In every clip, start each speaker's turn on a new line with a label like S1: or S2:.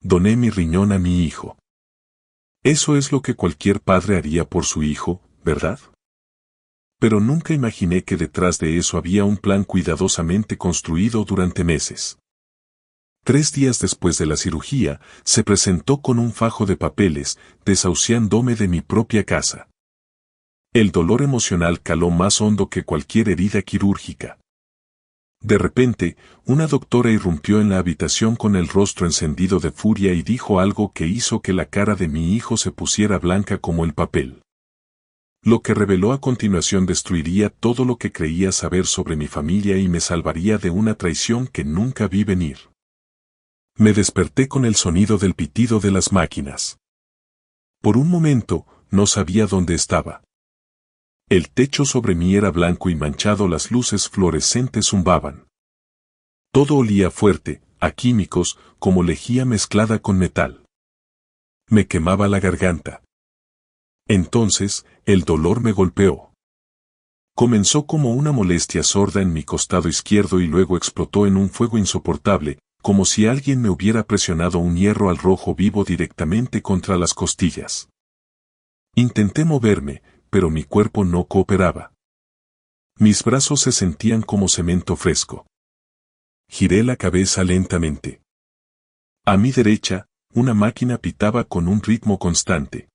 S1: Doné mi riñón a mi hijo. Eso es lo que cualquier padre haría por su hijo, ¿verdad? Pero nunca imaginé que detrás de eso había un plan cuidadosamente construido durante meses. 3 días después de la cirugía, se presentó con un fajo de papeles, desahuciándome de mi propia casa. El dolor emocional caló más hondo que cualquier herida quirúrgica. De repente, una doctora irrumpió en la habitación con el rostro encendido de furia y dijo algo que hizo que la cara de mi hijo se pusiera blanca como el papel. Lo que reveló a continuación destruiría todo lo que creía saber sobre mi familia y me salvaría de una traición que nunca vi venir. Me desperté con el sonido del pitido de las máquinas. Por un momento, no sabía dónde estaba. El techo sobre mí era blanco y manchado, las luces fluorescentes zumbaban. Todo olía fuerte, a químicos, como lejía mezclada con metal. Me quemaba la garganta. Entonces, el dolor me golpeó. Comenzó como una molestia sorda en mi costado izquierdo y luego explotó en un fuego insoportable, como si alguien me hubiera presionado un hierro al rojo vivo directamente contra las costillas. Intenté moverme, pero mi cuerpo no cooperaba. Mis brazos se sentían como cemento fresco. Giré la cabeza lentamente. A mi derecha, una máquina pitaba con un ritmo constante.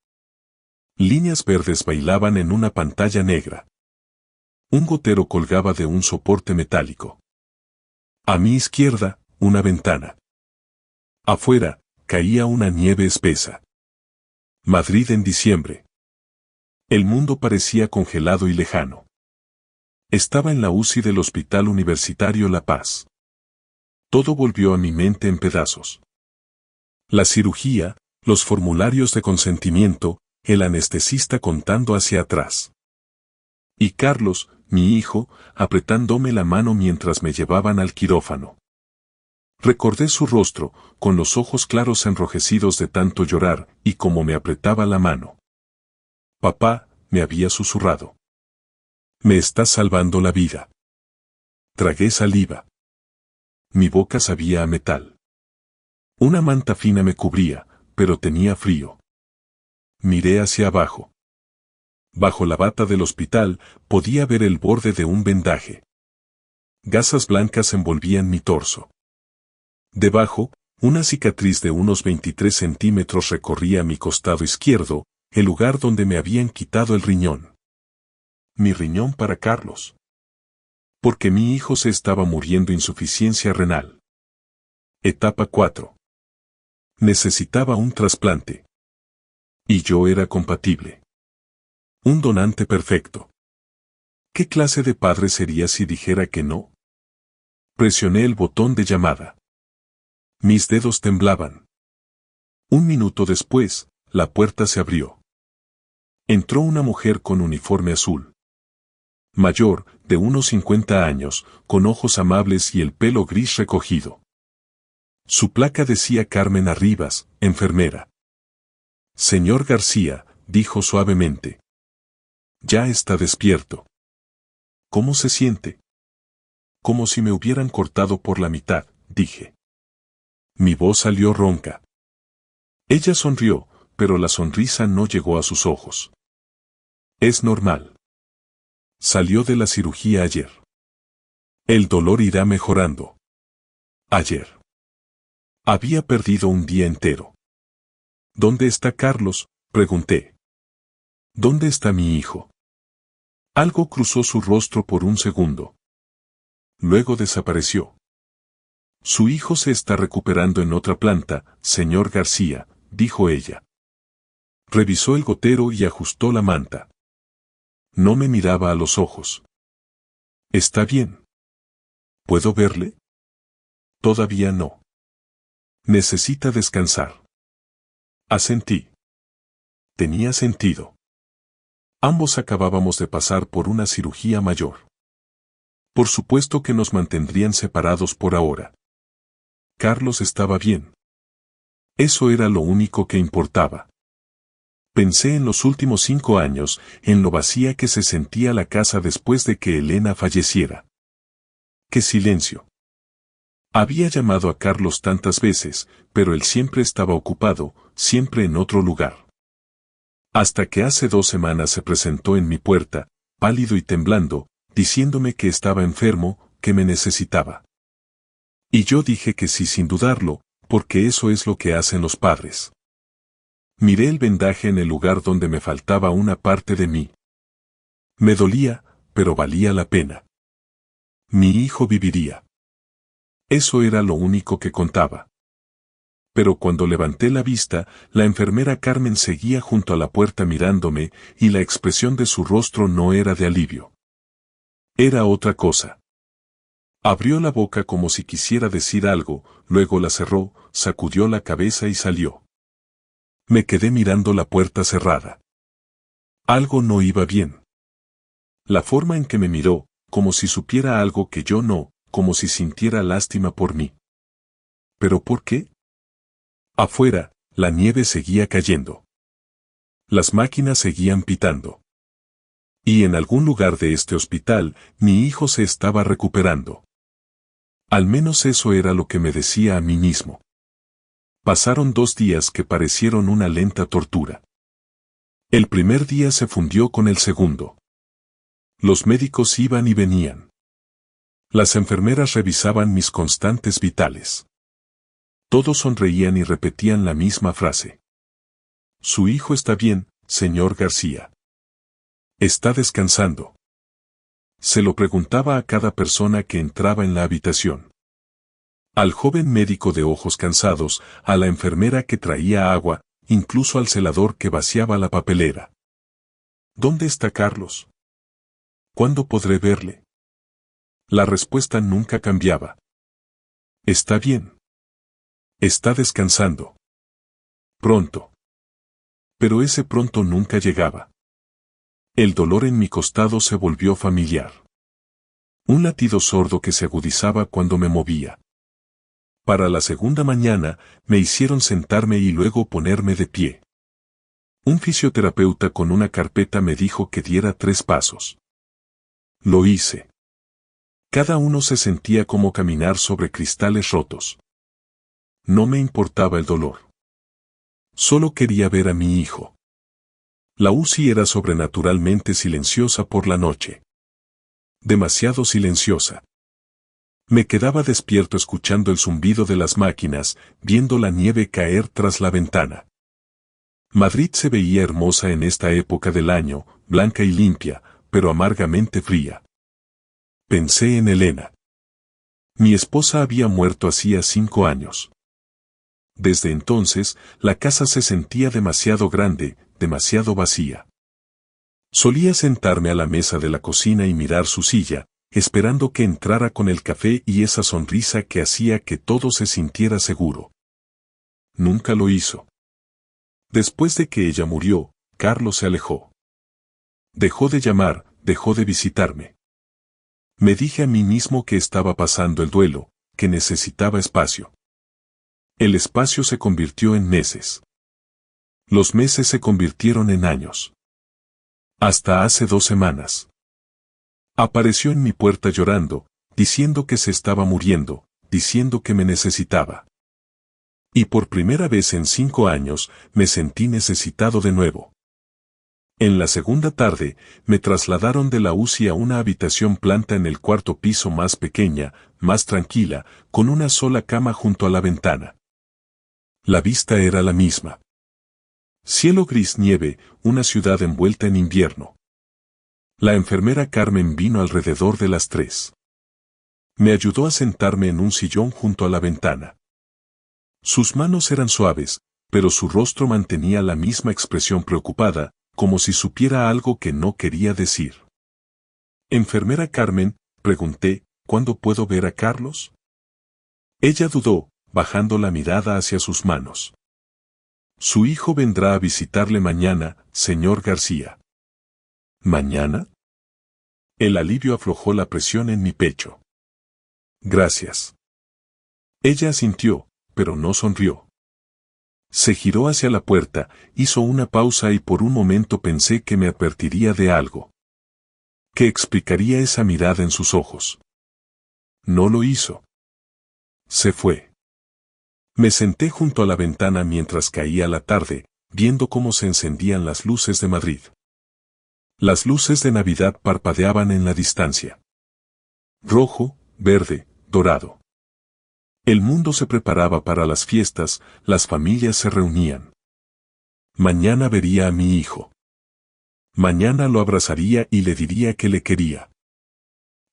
S1: Líneas verdes bailaban en una pantalla negra. Un gotero colgaba de un soporte metálico. A mi izquierda, una ventana. Afuera, caía una nieve espesa. Madrid en diciembre. El mundo parecía congelado y lejano. Estaba en la UCI del Hospital Universitario La Paz. Todo volvió a mi mente en pedazos. La cirugía, los formularios de consentimiento, el anestesista contando hacia atrás. Y Carlos, mi hijo, apretándome la mano mientras me llevaban al quirófano. Recordé su rostro, con los ojos claros enrojecidos de tanto llorar, y cómo me apretaba la mano. Papá, me había susurrado. Me estás salvando la vida. Tragué saliva. Mi boca sabía a metal. Una manta fina me cubría, pero tenía frío. Miré hacia abajo. Bajo la bata del hospital, podía ver el borde de un vendaje. Gasas blancas envolvían mi torso. Debajo, una cicatriz de unos 23 centímetros recorría mi costado izquierdo, el lugar donde me habían quitado el riñón. Mi riñón para Carlos. Porque mi hijo se estaba muriendo insuficiencia renal. Etapa 4. Necesitaba un trasplante. Y yo era compatible. Un donante perfecto. ¿Qué clase de padre sería si dijera que no? Presioné el botón de llamada. Mis dedos temblaban. 1 minuto después, la puerta se abrió. Entró una mujer con uniforme azul. Mayor, de unos 50 años, con ojos amables y el pelo gris recogido. Su placa decía Carmen Arribas, enfermera. Señor García, dijo suavemente. Ya está despierto. ¿Cómo se siente? Como si me hubieran cortado por la mitad, dije. Mi voz salió ronca. Ella sonrió, pero la sonrisa no llegó a sus ojos. Es normal. Salió de la cirugía ayer. El dolor irá mejorando. Ayer. Había perdido un día entero. ¿Dónde está Carlos?, pregunté. ¿Dónde está mi hijo? Algo cruzó su rostro por un segundo. Luego desapareció. Su hijo se está recuperando en otra planta, señor García, dijo ella. Revisó el gotero y ajustó la manta. No me miraba a los ojos. ¿Está bien? ¿Puedo verle? Todavía no. Necesita descansar. Asentí. Tenía sentido. Ambos acabábamos de pasar por una cirugía mayor. Por supuesto que nos mantendrían separados por ahora. Carlos estaba bien. Eso era lo único que importaba. Pensé en los últimos 5 años, en lo vacía que se sentía la casa después de que Elena falleciera. ¡Qué silencio! Había llamado a Carlos tantas veces, pero él siempre estaba ocupado, siempre en otro lugar. Hasta que hace 2 semanas se presentó en mi puerta, pálido y temblando, diciéndome que estaba enfermo, que me necesitaba. Y yo dije que sí sin dudarlo, porque eso es lo que hacen los padres. Miré el vendaje en el lugar donde me faltaba una parte de mí. Me dolía, pero valía la pena. Mi hijo viviría. Eso era lo único que contaba. Pero cuando levanté la vista, la enfermera Carmen seguía junto a la puerta mirándome, y la expresión de su rostro no era de alivio. Era otra cosa. Abrió la boca como si quisiera decir algo, luego la cerró, sacudió la cabeza y salió. Me quedé mirando la puerta cerrada. Algo no iba bien. La forma en que me miró, como si supiera algo que yo no, como si sintiera lástima por mí. ¿Pero por qué? Afuera, la nieve seguía cayendo. Las máquinas seguían pitando. Y en algún lugar de este hospital, mi hijo se estaba recuperando. Al menos eso era lo que me decía a mí mismo. Pasaron 2 días que parecieron una lenta tortura. El primer día se fundió con el segundo. Los médicos iban y venían. Las enfermeras revisaban mis constantes vitales. Todos sonreían y repetían la misma frase. Su hijo está bien, señor García. Está descansando. Se lo preguntaba a cada persona que entraba en la habitación. Al joven médico de ojos cansados, a la enfermera que traía agua, incluso al celador que vaciaba la papelera. ¿Dónde está Carlos? ¿Cuándo podré verle? La respuesta nunca cambiaba. Está bien. Está descansando. Pronto. Pero ese pronto nunca llegaba. El dolor en mi costado se volvió familiar. Un latido sordo que se agudizaba cuando me movía. Para la segunda mañana, me hicieron sentarme y luego ponerme de pie. Un fisioterapeuta con una carpeta me dijo que diera 3 pasos. Lo hice. Cada uno se sentía como caminar sobre cristales rotos. No me importaba el dolor. Solo quería ver a mi hijo. La UCI era sobrenaturalmente silenciosa por la noche. Demasiado silenciosa. Me quedaba despierto escuchando el zumbido de las máquinas, viendo la nieve caer tras la ventana. Madrid se veía hermosa en esta época del año, blanca y limpia, pero amargamente fría. Pensé en Elena. Mi esposa había muerto hacía 5 años. Desde entonces, la casa se sentía demasiado grande, demasiado vacía. Solía sentarme a la mesa de la cocina y mirar su silla, esperando que entrara con el café y esa sonrisa que hacía que todo se sintiera seguro. Nunca lo hizo. Después de que ella murió, Carlos se alejó. Dejó de llamar, dejó de visitarme. Me dije a mí mismo que estaba pasando el duelo, que necesitaba espacio. El espacio se convirtió en meses. Los meses se convirtieron en años. Hasta hace 2 semanas. Apareció en mi puerta llorando, diciendo que se estaba muriendo, diciendo que me necesitaba. Y por primera vez en 5 años, me sentí necesitado de nuevo. En la segunda tarde, me trasladaron de la UCI a una habitación planta en el 4.º piso más pequeña, más tranquila, con una sola cama junto a la ventana. La vista era la misma. Cielo gris nieve, una ciudad envuelta en invierno. La enfermera Carmen vino alrededor de las 3. Me ayudó a sentarme en un sillón junto a la ventana. Sus manos eran suaves, pero su rostro mantenía la misma expresión preocupada, como si supiera algo que no quería decir. Enfermera Carmen, pregunté, ¿cuándo puedo ver a Carlos? Ella dudó, bajando la mirada hacia sus manos. Su hijo vendrá a visitarle mañana, señor García. ¿Mañana? El alivio aflojó la presión en mi pecho. Gracias. Ella asintió, pero no sonrió. Se giró hacia la puerta, hizo una pausa y por un momento pensé que me advertiría de algo. ¿Qué explicaría esa mirada en sus ojos? No lo hizo. Se fue. Me senté junto a la ventana mientras caía la tarde, viendo cómo se encendían las luces de Madrid. Las luces de Navidad parpadeaban en la distancia. Rojo, verde, dorado. El mundo se preparaba para las fiestas, las familias se reunían. Mañana vería a mi hijo. Mañana lo abrazaría y le diría que le quería.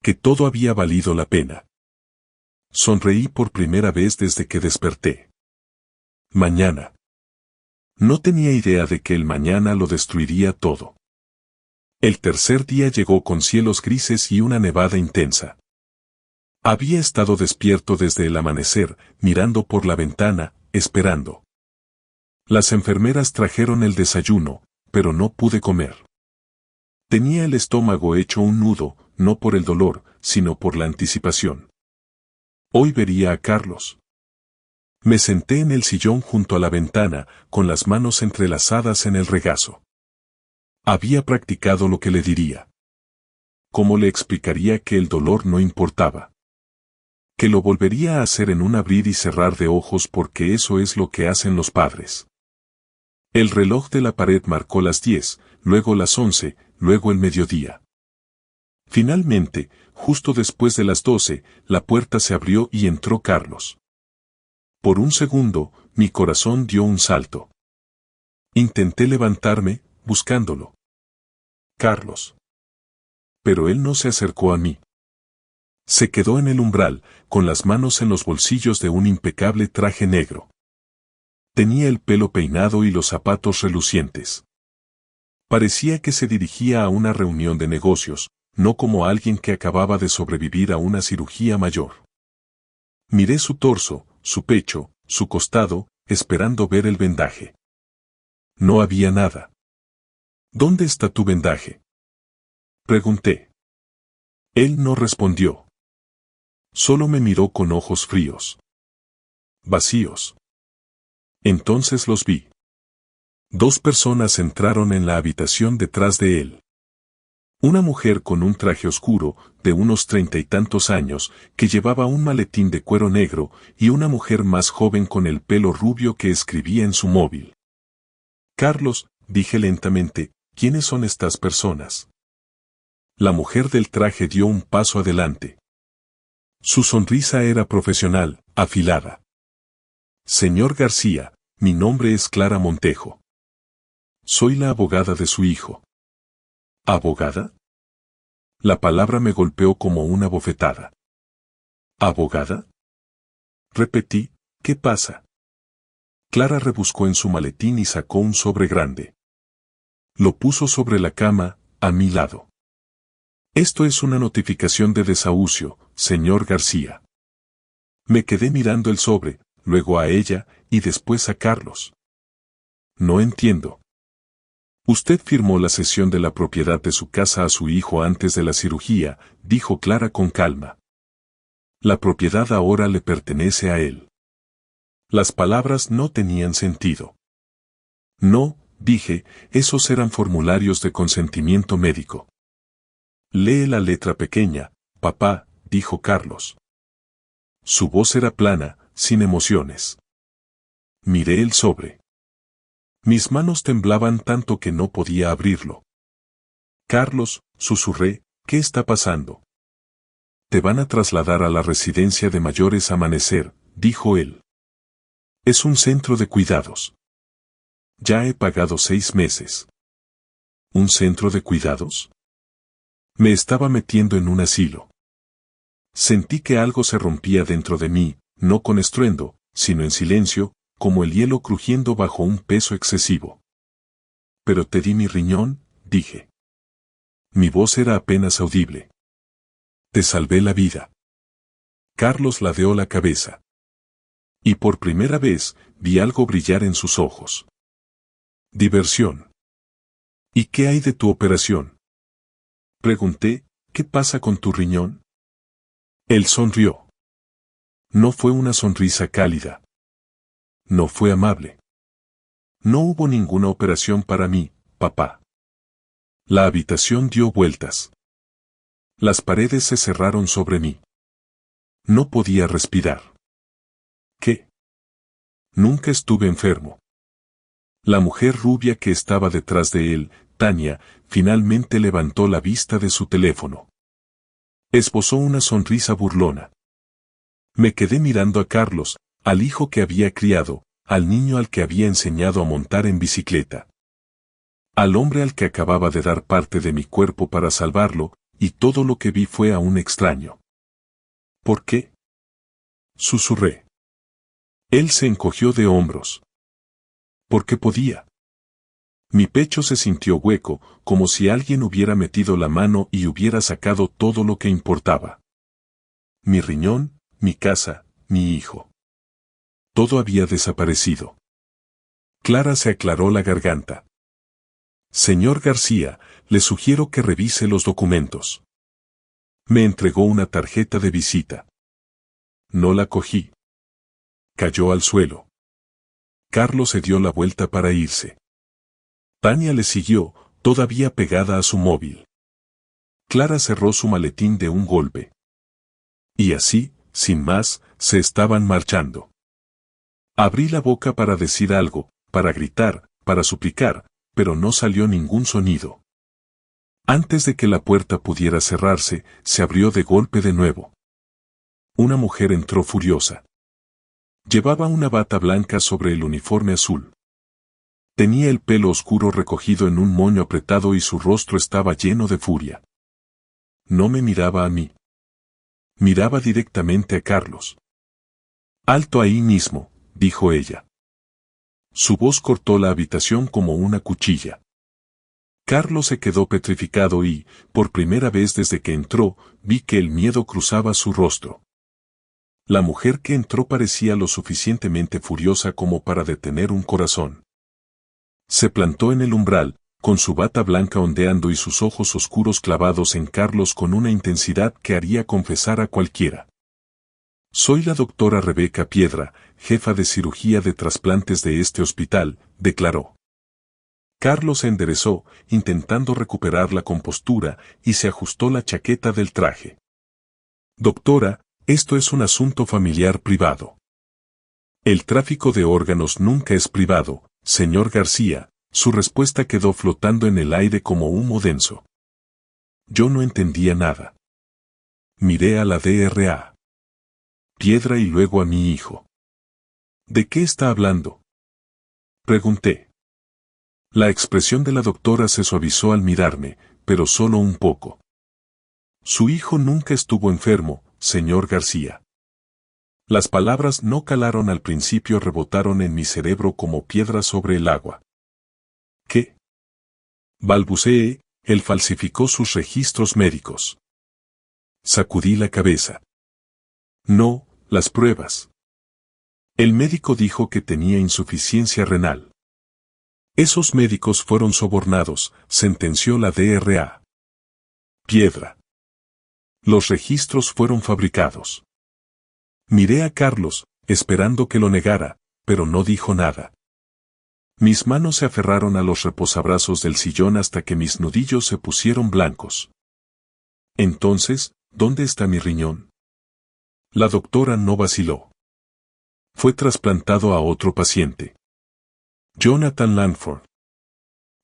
S1: Que todo había valido la pena. Sonreí por primera vez desde que desperté. Mañana. No tenía idea de que el mañana lo destruiría todo. El tercer día llegó con cielos grises y una nevada intensa. Había estado despierto desde el amanecer, mirando por la ventana, esperando. Las enfermeras trajeron el desayuno, pero no pude comer. Tenía el estómago hecho un nudo, no por el dolor, sino por la anticipación. Hoy vería a Carlos. Me senté en el sillón junto a la ventana, con las manos entrelazadas en el regazo. Había practicado lo que le diría. ¿Cómo le explicaría que el dolor no importaba? Que lo volvería a hacer en un abrir y cerrar de ojos porque eso es lo que hacen los padres. El reloj de la pared marcó las 10, luego las 11, luego el mediodía. Finalmente, justo después de las 12, la puerta se abrió y entró Carlos. Por un segundo, mi corazón dio un salto. Intenté levantarme, buscándolo. Carlos. Pero él no se acercó a mí. Se quedó en el umbral, con las manos en los bolsillos de un impecable traje negro. Tenía el pelo peinado y los zapatos relucientes. Parecía que se dirigía a una reunión de negocios, no como alguien que acababa de sobrevivir a una cirugía mayor. Miré su torso, su pecho, su costado, esperando ver el vendaje. No había nada. ¿Dónde está tu vendaje?, pregunté. Él no respondió. Solo me miró con ojos fríos. Vacíos. Entonces los vi. Dos personas entraron en la habitación detrás de él. Una mujer con un traje oscuro, de unos 30 y tantos años, que llevaba un maletín de cuero negro, y una mujer más joven con el pelo rubio que escribía en su móvil. Carlos, dije lentamente, ¿quiénes son estas personas? La mujer del traje dio un paso adelante. Su sonrisa era profesional, afilada. Señor García, mi nombre es Clara Montejo. Soy la abogada de su hijo. ¿Abogada? La palabra me golpeó como una bofetada. ¿Abogada? Repetí, ¿qué pasa? Clara rebuscó en su maletín y sacó un sobre grande. Lo puso sobre la cama, a mi lado. Esto es una notificación de desahucio, señor García. Me quedé mirando el sobre, luego a ella, y después a Carlos. No entiendo. Usted firmó la cesión de la propiedad de su casa a su hijo antes de la cirugía, dijo Clara con calma. La propiedad ahora le pertenece a él. Las palabras no tenían sentido. No, dije, esos eran formularios de consentimiento médico. Lee la letra pequeña, papá, dijo Carlos. Su voz era plana, sin emociones. Miré el sobre. Mis manos temblaban tanto que no podía abrirlo. Carlos, susurré, ¿qué está pasando? Te van a trasladar a la residencia de mayores Amanecer, dijo él. Es un centro de cuidados. Ya he pagado 6 meses. ¿Un centro de cuidados? Me estaba metiendo en un asilo. Sentí que algo se rompía dentro de mí, no con estruendo, sino en silencio, como el hielo crujiendo bajo un peso excesivo. Pero te di mi riñón, dije. Mi voz era apenas audible. Te salvé la vida. Carlos ladeó la cabeza. Y por primera vez, vi algo brillar en sus ojos. Diversión. ¿Y qué hay de tu operación? Pregunté, ¿qué pasa con tu riñón? Él sonrió. No fue una sonrisa cálida. No fue amable. No hubo ninguna operación para mí, papá. La habitación dio vueltas. Las paredes se cerraron sobre mí. No podía respirar. Nunca estuve enfermo. La mujer rubia que estaba detrás de él, Tania, finalmente levantó la vista de su teléfono. Esbozó una sonrisa burlona. Me quedé mirando a Carlos, al hijo que había criado, al niño al que había enseñado a montar en bicicleta. Al hombre al que acababa de dar parte de mi cuerpo para salvarlo, y todo lo que vi fue a un extraño. ¿Por qué? Susurré. Él se encogió de hombros. Porque podía. Mi pecho se sintió hueco, como si alguien hubiera metido la mano y hubiera sacado todo lo que importaba. Mi riñón, mi casa, mi hijo. Todo había desaparecido. Clara se aclaró la garganta. Señor García, le sugiero que revise los documentos. Me entregó una tarjeta de visita. No la cogí. Cayó al suelo. Carlos se dio la vuelta para irse. Tania le siguió, todavía pegada a su móvil. Clara cerró su maletín de un golpe. Y así, sin más, se estaban marchando. Abrí la boca para decir algo, para gritar, para suplicar, pero no salió ningún sonido. Antes de que la puerta pudiera cerrarse, se abrió de golpe de nuevo. Una mujer entró furiosa. Llevaba una bata blanca sobre el uniforme azul. Tenía el pelo oscuro recogido en un moño apretado y su rostro estaba lleno de furia. No me miraba a mí. Miraba directamente a Carlos. «Alto ahí mismo», dijo ella. Su voz cortó la habitación como una cuchilla. Carlos se quedó petrificado y, por primera vez desde que entró, vi que el miedo cruzaba su rostro. La mujer que entró parecía lo suficientemente furiosa como para detener un corazón. Se plantó en el umbral, con su bata blanca ondeando y sus ojos oscuros clavados en Carlos con una intensidad que haría confesar a cualquiera. «Soy la doctora Rebeca Piedra, jefa de cirugía de trasplantes de este hospital», declaró. Carlos se enderezó, intentando recuperar la compostura, y se ajustó la chaqueta del traje. «Doctora, esto es un asunto familiar privado». «El tráfico de órganos nunca es privado, señor García», su respuesta quedó flotando en el aire como humo denso. Yo no entendía nada. Miré a la DRA. Piedra y luego a mi hijo. ¿De qué está hablando?, pregunté. La expresión de la doctora se suavizó al mirarme, pero solo un poco. Su hijo nunca estuvo enfermo, señor García. Las palabras no calaron al principio, rebotaron en mi cerebro como piedras sobre el agua. ¿Qué? Balbuceé, él falsificó sus registros médicos. Sacudí la cabeza. No, las pruebas. El médico dijo que tenía insuficiencia renal. Esos médicos fueron sobornados, sentenció la DRA. Piedra. Los registros fueron fabricados. Miré a Carlos, esperando que lo negara, pero no dijo nada. Mis manos se aferraron a los reposabrazos del sillón hasta que mis nudillos se pusieron blancos. Entonces, ¿dónde está mi riñón? La doctora no vaciló. Fue trasplantado a otro paciente. Jonathan Langford.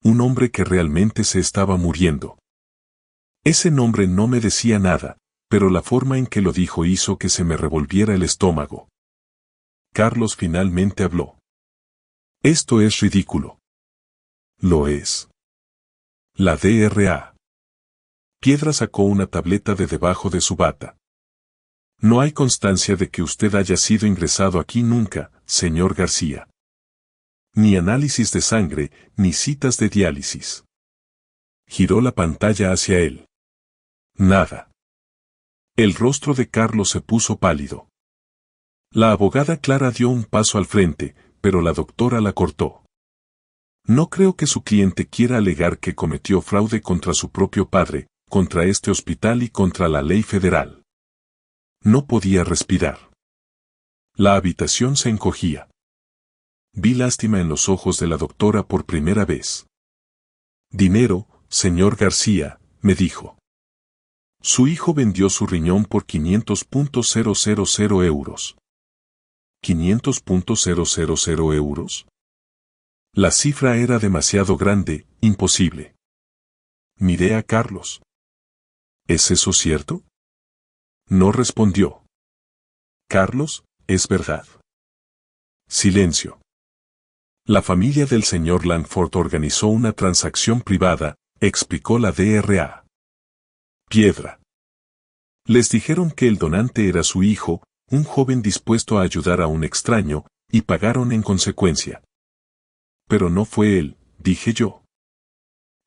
S1: Un hombre que realmente se estaba muriendo. Ese nombre no me decía nada, pero la forma en que lo dijo hizo que se me revolviera el estómago. Carlos finalmente habló. Esto es ridículo. Lo es. La DRA. Piedra sacó una tableta de debajo de su bata. No hay constancia de que usted haya sido ingresado aquí nunca, señor García. Ni análisis de sangre, ni citas de diálisis. Giró la pantalla hacia él. Nada. El rostro de Carlos se puso pálido. La abogada Clara dio un paso al frente, pero la doctora la cortó. No creo que su cliente quiera alegar que cometió fraude contra su propio padre, contra este hospital y contra la ley federal. No podía respirar. La habitación se encogía. Vi lástima en los ojos de la doctora por primera vez. Dinero, señor García, me dijo. Su hijo vendió su riñón por 500.000 euros. 500.000 euros. La cifra era demasiado grande, imposible. Miré a Carlos. ¿Es eso cierto? No respondió. Carlos, es verdad. Silencio. La familia del señor Langford organizó una transacción privada, explicó la DRA. Piedra. Les dijeron que el donante era su hijo, un joven dispuesto a ayudar a un extraño, y pagaron en consecuencia. Pero no fue él, dije yo.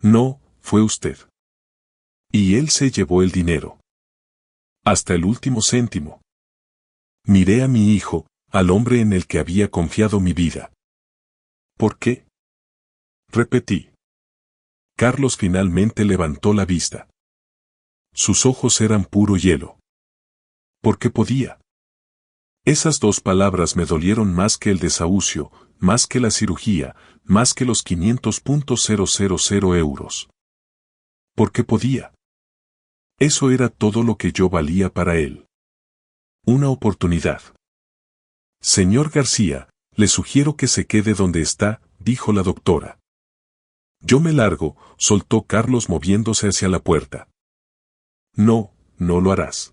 S1: No, fue usted. Y él se llevó el dinero. Hasta el último céntimo. Miré a mi hijo, al hombre en el que había confiado mi vida. ¿Por qué? Repetí. Carlos finalmente levantó la vista. Sus ojos eran puro hielo. ¿Por qué podía? Esas dos palabras me dolieron más que el desahucio, más que la cirugía, más que los 500.000 euros. ¿Por qué podía? Eso era todo lo que yo valía para él. Una oportunidad. Señor García, le sugiero que se quede donde está, dijo la doctora. Yo me largo, soltó Carlos moviéndose hacia la puerta. No, no lo harás.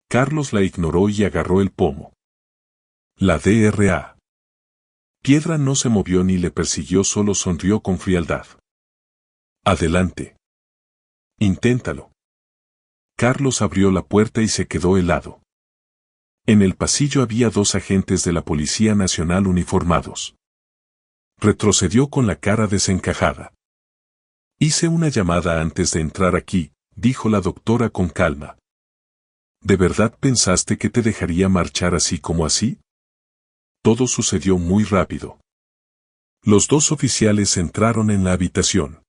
S1: Carlos la ignoró y agarró el pomo. La DRA. Piedra no se movió ni le persiguió, solo sonrió con frialdad. Adelante. Inténtalo. Carlos abrió la puerta y se quedó helado. En el pasillo había dos agentes de la Policía Nacional uniformados. Retrocedió con la cara desencajada. Hice una llamada antes de entrar aquí, dijo la doctora con calma. ¿De verdad pensaste que te dejaría marchar así como así? Todo sucedió muy rápido. Los dos oficiales entraron en la habitación.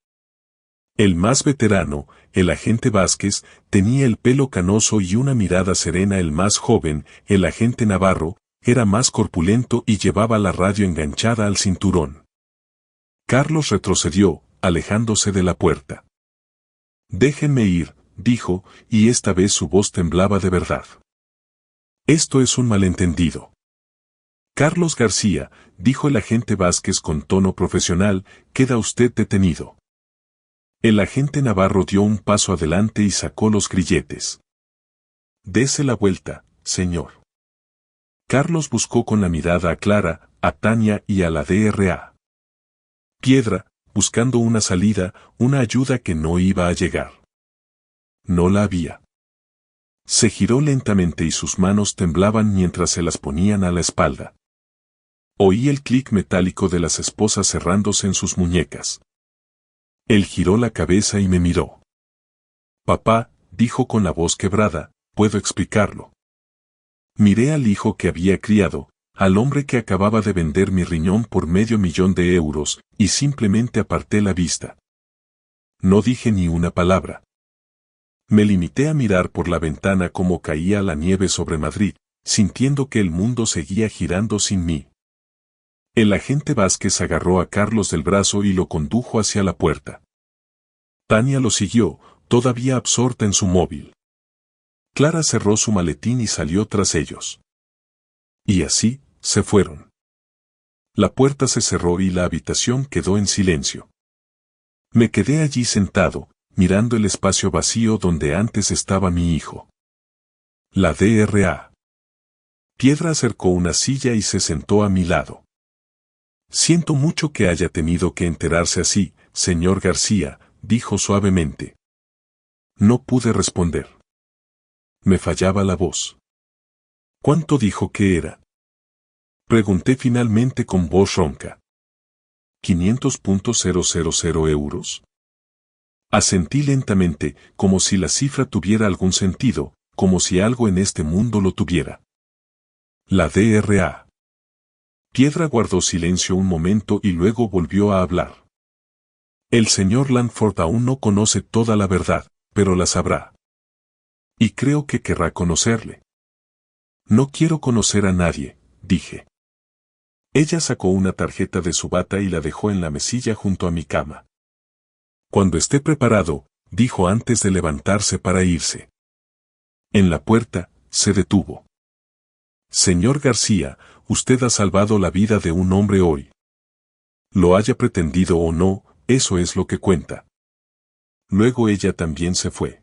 S1: El más veterano, el agente Vázquez, tenía el pelo canoso y una mirada serena. El más joven, el agente Navarro, era más corpulento y llevaba la radio enganchada al cinturón. Carlos retrocedió, alejándose de la puerta. Déjenme ir, dijo, y esta vez su voz temblaba de verdad. Esto es un malentendido. Carlos García, dijo el agente Vázquez con tono profesional, queda usted detenido. El agente Navarro dio un paso adelante y sacó los grilletes. Dese la vuelta, señor. Carlos buscó con la mirada a Clara, a Tania y a la DRA. Piedra, buscando una salida, una ayuda que no iba a llegar. No la había. Se giró lentamente y sus manos temblaban mientras se las ponían a la espalda. Oí el clic metálico de las esposas cerrándose en sus muñecas. Él giró la cabeza y me miró. Papá, dijo con la voz quebrada, puedo explicarlo. Miré al hijo que había criado, al hombre que acababa de vender mi riñón por $500,000, y simplemente aparté la vista. No dije ni una palabra. Me limité a mirar por la ventana cómo caía la nieve sobre Madrid, sintiendo que el mundo seguía girando sin mí. El agente Vázquez agarró a Carlos del brazo y lo condujo hacia la puerta. Tania lo siguió, todavía absorta en su móvil. Clara cerró su maletín y salió tras ellos. Y así, se fueron. La puerta se cerró y la habitación quedó en silencio. Me quedé allí sentado, mirando el espacio vacío donde antes estaba mi hijo. La DRA. Piedra acercó una silla y se sentó a mi lado. Siento mucho que haya tenido que enterarse así, señor García, dijo suavemente. No pude responder. Me fallaba la voz. ¿Cuánto dijo que era? Pregunté finalmente con voz ronca. 500.000 euros. Asentí lentamente, como si la cifra tuviera algún sentido, como si algo en este mundo lo tuviera. La DRA. Piedra guardó silencio un momento y luego volvió a hablar. El señor Langford aún no conoce toda la verdad, pero la sabrá. Y creo que querrá conocerle. No quiero conocer a nadie, dije. Ella sacó una tarjeta de su bata y la dejó en la mesilla junto a mi cama. Cuando esté preparado, dijo antes de levantarse para irse. En la puerta, se detuvo. Señor García, usted ha salvado la vida de un hombre hoy. Lo haya pretendido o no, eso es lo que cuenta. Luego ella también se fue.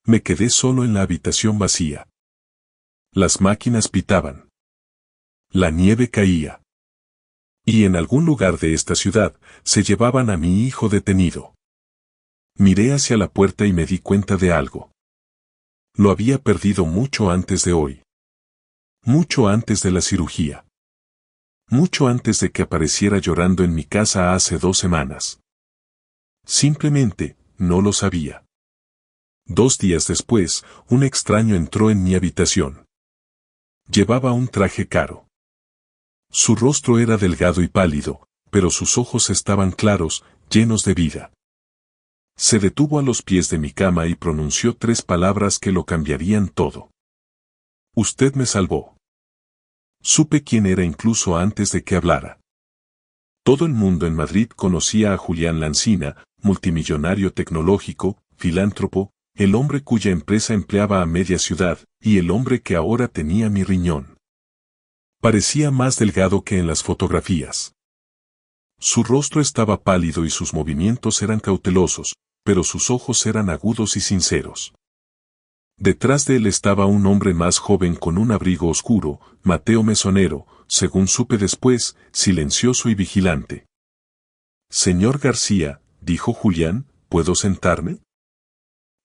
S1: Me quedé solo en la habitación vacía. Las máquinas pitaban. La nieve caía. Y en algún lugar de esta ciudad, se llevaban a mi hijo detenido. Miré hacia la puerta y me di cuenta de algo. Lo había perdido mucho antes de hoy. Mucho antes de la cirugía. Mucho antes de que apareciera llorando en mi casa hace 2 semanas. Simplemente, no lo sabía. 2 días después, un extraño entró en mi habitación. Llevaba un traje caro. Su rostro era delgado y pálido, pero sus ojos estaban claros, llenos de vida. Se detuvo a los pies de mi cama y pronunció 3 palabras que lo cambiarían todo. Usted me salvó. Supe quién era incluso antes de que hablara. Todo el mundo en Madrid conocía a Julián Lancina, multimillonario tecnológico, filántropo, el hombre cuya empresa empleaba a media ciudad, y el hombre que ahora tenía mi riñón. Parecía más delgado que en las fotografías. Su rostro estaba pálido y sus movimientos eran cautelosos, pero sus ojos eran agudos y sinceros. Detrás de él estaba un hombre más joven con un abrigo oscuro, Mateo Mesonero, según supe después, silencioso y vigilante. Señor García, dijo Julián, ¿puedo sentarme?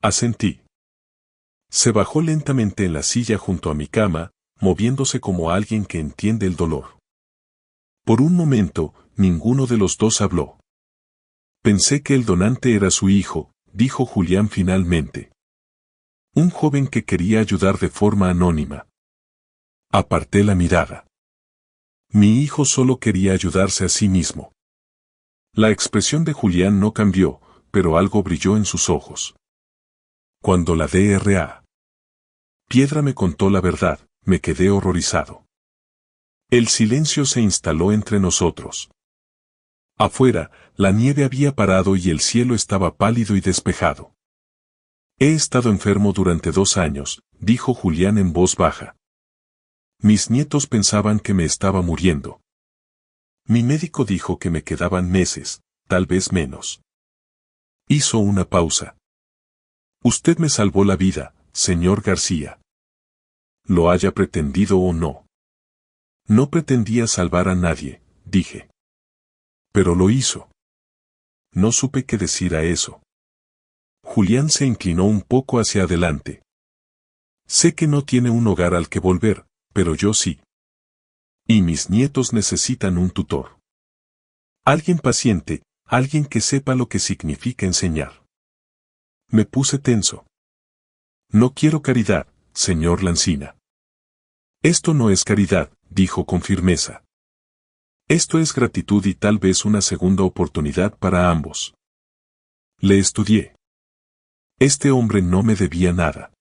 S1: Asentí. Se bajó lentamente en la silla junto a mi cama, moviéndose como alguien que entiende el dolor. Por un momento, ninguno de los dos habló. Pensé que el donante era su hijo, dijo Julián finalmente. Un joven que quería ayudar de forma anónima. Aparté la mirada. Mi hijo solo quería ayudarse a sí mismo. La expresión de Julián no cambió, pero algo brilló en sus ojos. Cuando la Dra. Piedra me contó la verdad, me quedé horrorizado. El silencio se instaló entre nosotros. Afuera, la nieve había parado y el cielo estaba pálido y despejado. He estado enfermo durante 2 años, dijo Julián en voz baja. Mis nietos pensaban que me estaba muriendo. Mi médico dijo que me quedaban meses, tal vez menos. Hizo una pausa. Usted me salvó la vida, señor García. Lo haya pretendido o no. No pretendía salvar a nadie, dije. Pero lo hizo. No supe qué decir a eso. Julián se inclinó un poco hacia adelante. Sé que no tiene un hogar al que volver, pero yo sí. Y mis nietos necesitan un tutor. Alguien paciente, alguien que sepa lo que significa enseñar. Me puse tenso. No quiero caridad, señor Lancina. Esto no es caridad, dijo con firmeza. Esto es gratitud y tal vez una segunda oportunidad para ambos. Le estudié. Este hombre no me debía nada.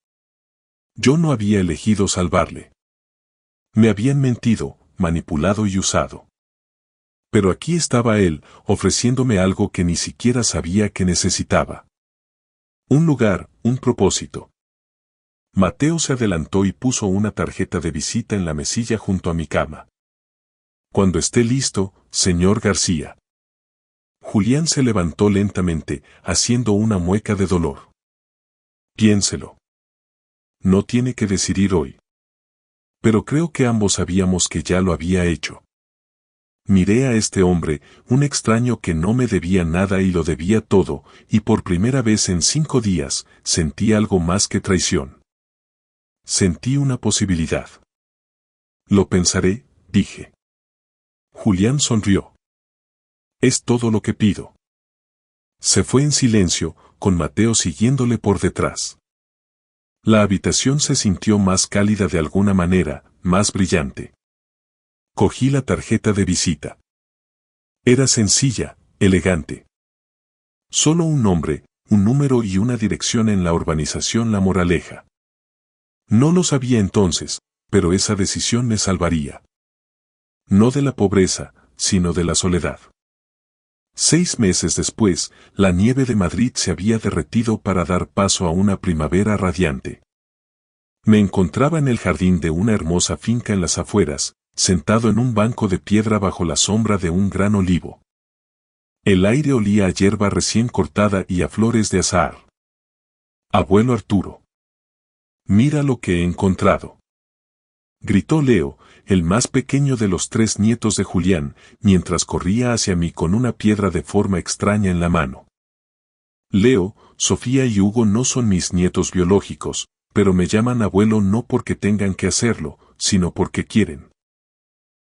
S1: Yo no había elegido salvarle. Me habían mentido, manipulado y usado. Pero aquí estaba él, ofreciéndome algo que ni siquiera sabía que necesitaba. Un lugar, un propósito. Mateo se adelantó y puso una tarjeta de visita en la mesilla junto a mi cama. Cuando esté listo, señor García. Julián se levantó lentamente, haciendo una mueca de dolor. Piénselo. No tiene que decidir hoy. Pero creo que ambos sabíamos que ya lo había hecho. Miré a este hombre, un extraño que no me debía nada y lo debía todo, y por primera vez en 5 días, sentí algo más que traición. Sentí una posibilidad. Lo pensaré, dije. Julián sonrió. Es todo lo que pido. Se fue en silencio, con Mateo siguiéndole por detrás. La habitación se sintió más cálida de alguna manera, más brillante. Cogí la tarjeta de visita. Era sencilla, elegante. Solo un nombre, un número y una dirección en la urbanización La Moraleja. No lo sabía entonces, pero esa decisión me salvaría. No de la pobreza, sino de la soledad. 6 meses después, la nieve de Madrid se había derretido para dar paso a una primavera radiante. Me encontraba en el jardín de una hermosa finca en las afueras, sentado en un banco de piedra bajo la sombra de un gran olivo. El aire olía a hierba recién cortada y a flores de azahar. Abuelo Arturo. Mira lo que he encontrado. Gritó Leo, el más pequeño de los 3 nietos de Julián, mientras corría hacia mí con una piedra de forma extraña en la mano. Leo, Sofía y Hugo no son mis nietos biológicos, pero me llaman abuelo no porque tengan que hacerlo, sino porque quieren.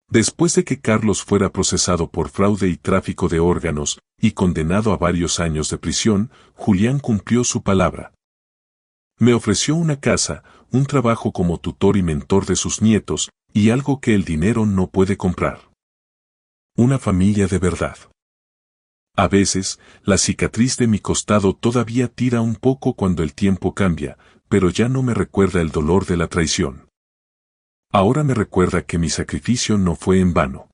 S1: Después de que Carlos fuera procesado por fraude y tráfico de órganos, y condenado a varios años de prisión, Julián cumplió su palabra. Me ofreció una casa, un trabajo como tutor y mentor de sus nietos, y algo que el dinero no puede comprar. Una familia de verdad. A veces, la cicatriz de mi costado todavía tira un poco cuando el tiempo cambia, pero ya no me recuerda el dolor de la traición. Ahora me recuerda que mi sacrificio no fue en vano.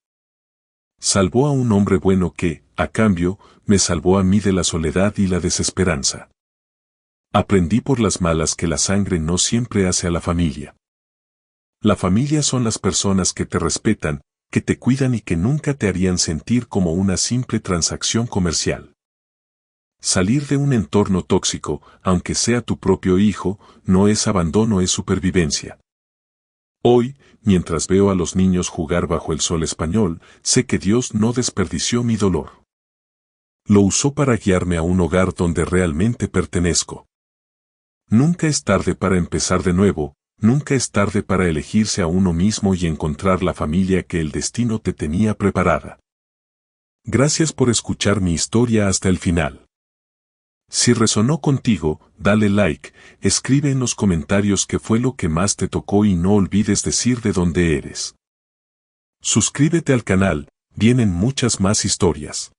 S1: Salvó a un hombre bueno que, a cambio, me salvó a mí de la soledad y la desesperanza. Aprendí por las malas que la sangre no siempre hace a la familia. La familia son las personas que te respetan, que te cuidan y que nunca te harían sentir como una simple transacción comercial. Salir de un entorno tóxico, aunque sea tu propio hijo, no es abandono, es supervivencia. Hoy, mientras veo a los niños jugar bajo el sol español, sé que Dios no desperdició mi dolor. Lo usó para guiarme a un hogar donde realmente pertenezco. Nunca es tarde para empezar de nuevo, nunca es tarde para elegirse a uno mismo y encontrar la familia que el destino te tenía preparada. Gracias por escuchar mi historia hasta el final. Si resonó contigo, dale like, escribe en los comentarios qué fue lo que más te tocó y no olvides decir de dónde eres. Suscríbete al canal, vienen muchas más historias.